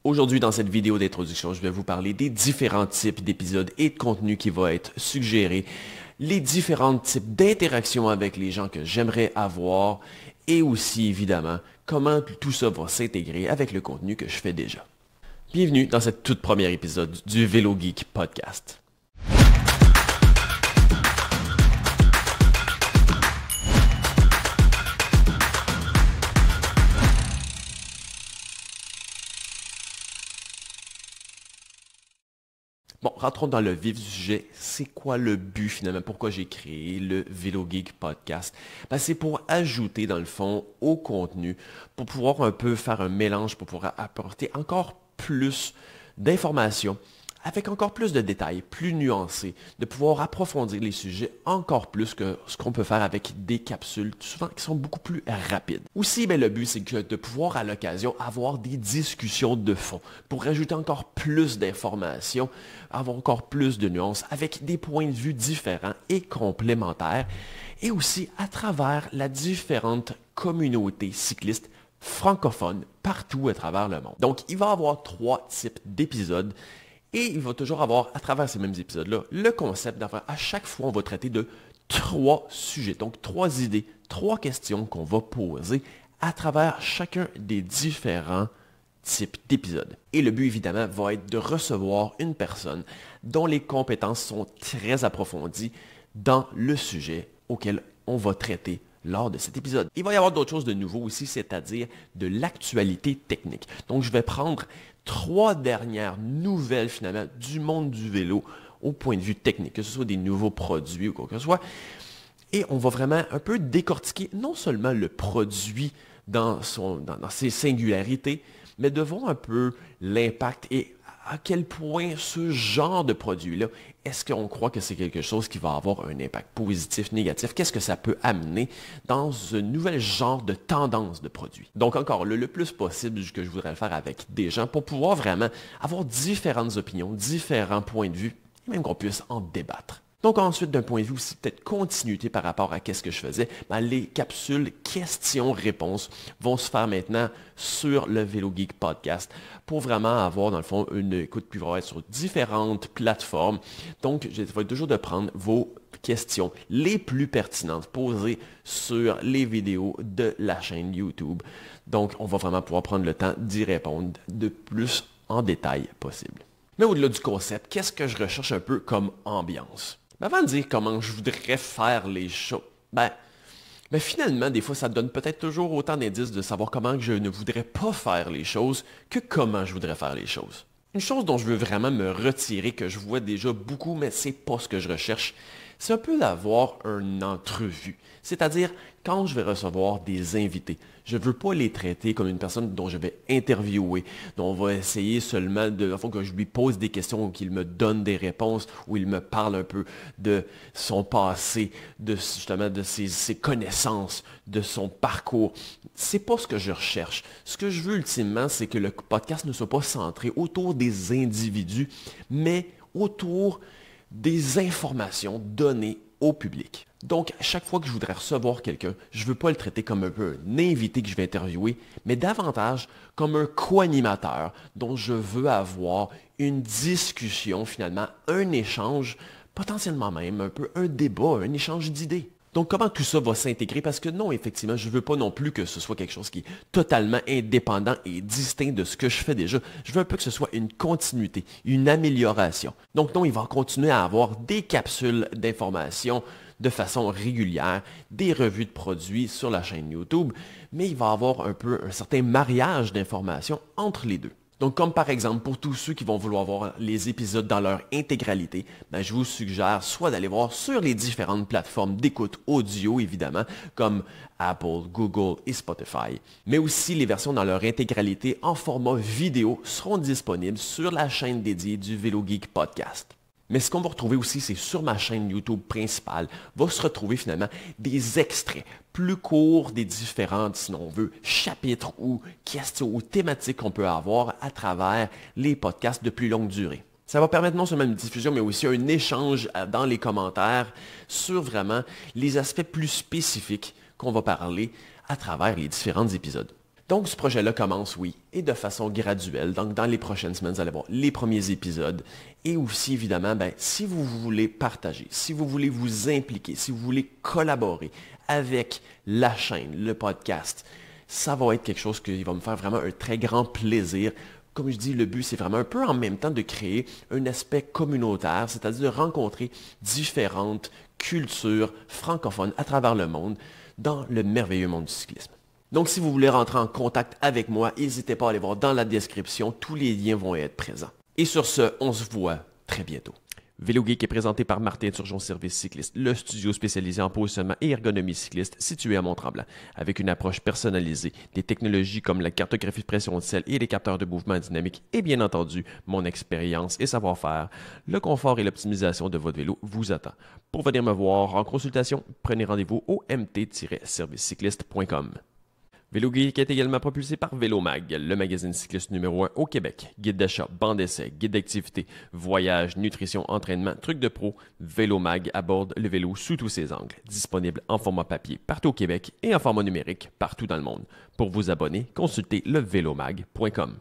Aujourd'hui, dans cette vidéo d'introduction, je vais vous parler des différents types d'épisodes et de contenus qui vont être suggérés, les différents types d'interactions avec les gens que j'aimerais avoir et aussi, évidemment, comment tout ça va s'intégrer avec le contenu que je fais déjà. Bienvenue dans cette toute première épisode du Vélo Geek Podcast. Bon, rentrons dans le vif du sujet. C'est quoi le but finalement? Pourquoi j'ai créé le Vélo Geek Podcast? C'est pour ajouter dans le fond au contenu, pour pouvoir un peu faire un mélange, pour pouvoir apporter encore plus d'informations, avec encore plus de détails, plus nuancés, de pouvoir approfondir les sujets encore plus que ce qu'on peut faire avec des capsules, souvent qui sont beaucoup plus rapides. Aussi, le but, c'est que de pouvoir à l'occasion avoir des discussions de fond pour rajouter encore plus d'informations, avoir encore plus de nuances, avec des points de vue différents et complémentaires, et aussi à travers la différente communauté cycliste francophone partout à travers le monde. Donc, il va y avoir 3 types d'épisodes. Et il va toujours avoir, à travers ces mêmes épisodes-là, le concept d'avoir, à chaque fois, on va traiter de 3 sujets. Donc, 3 idées, 3 questions qu'on va poser à travers chacun des différents types d'épisodes. Et le but, évidemment, va être de recevoir une personne dont les compétences sont très approfondies dans le sujet auquel on va traiter lors de cet épisode. Il va y avoir d'autres choses de nouveau aussi, c'est-à-dire de l'actualité technique. Donc, je vais prendre 3 dernières nouvelles, finalement, du monde du vélo au point de vue technique, que ce soit des nouveaux produits ou quoi que ce soit. Et on va vraiment un peu décortiquer non seulement le produit dans ses singularités, mais de voir un peu l'impact et à quel point ce genre de produit-là, est-ce qu'on croit que c'est quelque chose qui va avoir un impact positif, négatif? Qu'est-ce que ça peut amener dans un nouvel genre de tendance de produit? Donc encore le plus possible que je voudrais le faire avec des gens pour pouvoir vraiment avoir différentes opinions, différents points de vue, et même qu'on puisse en débattre. Donc ensuite, d'un point de vue aussi peut-être continuité par rapport à ce que je faisais, les capsules questions-réponses vont se faire maintenant sur le Vélo Geek Podcast pour vraiment avoir dans le fond une écoute qui va être sur différentes plateformes. Donc, je vais toujours de prendre vos questions les plus pertinentes posées sur les vidéos de la chaîne YouTube. Donc, on va vraiment pouvoir prendre le temps d'y répondre de plus en détail possible. Mais au-delà du concept, qu'est-ce que je recherche un peu comme ambiance? Avant de dire comment je voudrais faire les choses, finalement, des fois, ça donne peut-être toujours autant d'indices de savoir comment je ne voudrais pas faire les choses que comment je voudrais faire les choses. Une chose dont je veux vraiment me retirer, que je vois déjà beaucoup, mais c'est pas ce que je recherche, c'est un peu d'avoir une entrevue. C'est-à-dire, quand je vais recevoir des invités, je ne veux pas les traiter comme une personne dont je vais interviewer, dont on va essayer seulement que je lui pose des questions ou qu'il me donne des réponses, ou il me parle un peu de son passé, de ses connaissances, de son parcours. C'est pas ce que je recherche. Ce que je veux ultimement, c'est que le podcast ne soit pas centré autour des individus, mais autour des informations données au public. Donc, à chaque fois que je voudrais recevoir quelqu'un, je ne veux pas le traiter comme un peu un invité que je vais interviewer, mais davantage comme un co-animateur dont je veux avoir une discussion finalement, un échange, potentiellement même un peu un débat, un échange d'idées. Donc, comment tout ça va s'intégrer? Parce que non, effectivement, je ne veux pas non plus que ce soit quelque chose qui est totalement indépendant et distinct de ce que je fais déjà. Je veux un peu que ce soit une continuité, une amélioration. Donc, non, il va continuer à avoir des capsules d'informations de façon régulière, des revues de produits sur la chaîne YouTube, mais il va avoir un peu un certain mariage d'informations entre les deux. Donc, comme par exemple, pour tous ceux qui vont vouloir voir les épisodes dans leur intégralité, je vous suggère soit d'aller voir sur les différentes plateformes d'écoute audio, évidemment, comme Apple, Google et Spotify. Mais aussi, les versions dans leur intégralité en format vidéo seront disponibles sur la chaîne dédiée du Vélo Geek Podcast. Mais ce qu'on va retrouver aussi, c'est sur ma chaîne YouTube principale, va se retrouver finalement des extraits plus courts des différentes, si l'on veut, chapitres ou questions ou thématiques qu'on peut avoir à travers les podcasts de plus longue durée. Ça va permettre non seulement une diffusion, mais aussi un échange dans les commentaires sur vraiment les aspects plus spécifiques qu'on va parler à travers les différents épisodes. Donc, ce projet-là commence, oui, et de façon graduelle. Donc, dans les prochaines semaines, vous allez voir les premiers épisodes. Et aussi, évidemment, si vous voulez partager, si vous voulez vous impliquer, si vous voulez collaborer avec la chaîne, le podcast, ça va être quelque chose qui va me faire vraiment un très grand plaisir. Comme je dis, le but, c'est vraiment un peu en même temps de créer un aspect communautaire, c'est-à-dire de rencontrer différentes cultures francophones à travers le monde dans le merveilleux monde du cyclisme. Donc, si vous voulez rentrer en contact avec moi, n'hésitez pas à aller voir dans la description, tous les liens vont être présents. Et sur ce, on se voit très bientôt. VéloGeek est présenté par Martin Turgeon Service Cycliste, le studio spécialisé en positionnement et ergonomie cycliste situé à Mont-Tremblant, avec une approche personnalisée, des technologies comme la cartographie de pression de selle et les capteurs de mouvement dynamique et bien entendu, mon expérience et savoir-faire, le confort et l'optimisation de votre vélo vous attend. Pour venir me voir en consultation, prenez rendez-vous au mt-servicecycliste.com. VéloGeek est également propulsé par Vélomag, le magazine cycliste numéro 1 au Québec. Guide d'achat, banc d'essai, guide d'activité, voyage, nutrition, entraînement, trucs de pro, Vélomag aborde le vélo sous tous ses angles. Disponible en format papier partout au Québec et en format numérique partout dans le monde. Pour vous abonner, consultez levelomag.com.